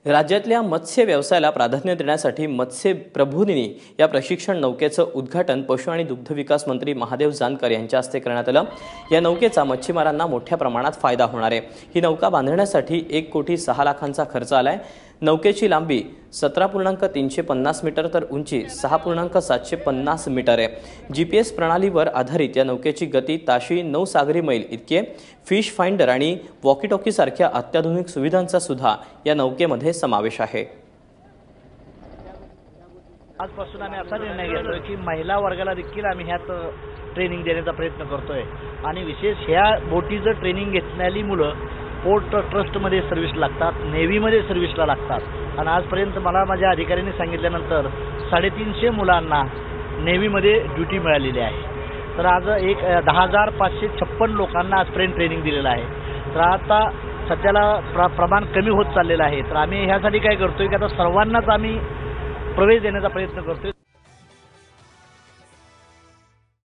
राज्यातल्या मत्स्य व्यवसायाला प्राधान्य देण्यासाठी मत्स्य प्रबोधिनी या प्रशिक्षण नौकेचं उद्घाटन पशु आणि दुग्ध विकास मंत्री महादेव जानकर यांच्या हस्ते करण्यात आलं। या नौकेचा मच्छीमारांना मोठ्या प्रमाणात फायदा होणार आहे। ही नौका बांधण्यासाठी 1,06 लाखांचा खर्च आलाय। नौकेची लांबी 17.350 मीटर तर उंची 6.750 मीटर आहे। GPS प्रणालीवर आधारित या नौकेची गती ताशी 9 सागरी मैल इतकी आहे। फिश फाइंडर आणि वॉकी टॉकी सारख्या अत्याधुनिक सुविधांचा सुद्धा या नौकेमध्ये समावेश आहे। आजपासून आम्ही असा निर्णय घेतोय की महिला वर्गाला देखील आम्ही ह्यात ट्रेनिंग देण्याचा प्रयत्न करतोय आणि विशेष ह्या बोटीचं ट्रेनिंग घेतलेली मुलं पोर्ट ट्रस्टमध्ये सर्व्हिसला लागतात, नेव्हीमध्ये सर्व्हिसला लागतात आणि आजपर्यंत मला माझ्या अधिकाऱ्यांनी सांगितल्यानंतर 350 मुलांना नेव्हीमध्ये ड्युटी मिळालेली आहे। तर आज 10,556 लोकांना आजपर्यंत ट्रेनिंग दिलेलं आहे। तर आता सध्याला प्रमाण कमी होत चाललेलं आहे। तर आम्ही ह्यासाठी काय करतोय की आता सर्वांनाच आम्ही प्रवेश देण्याचा प्रयत्न करतोय।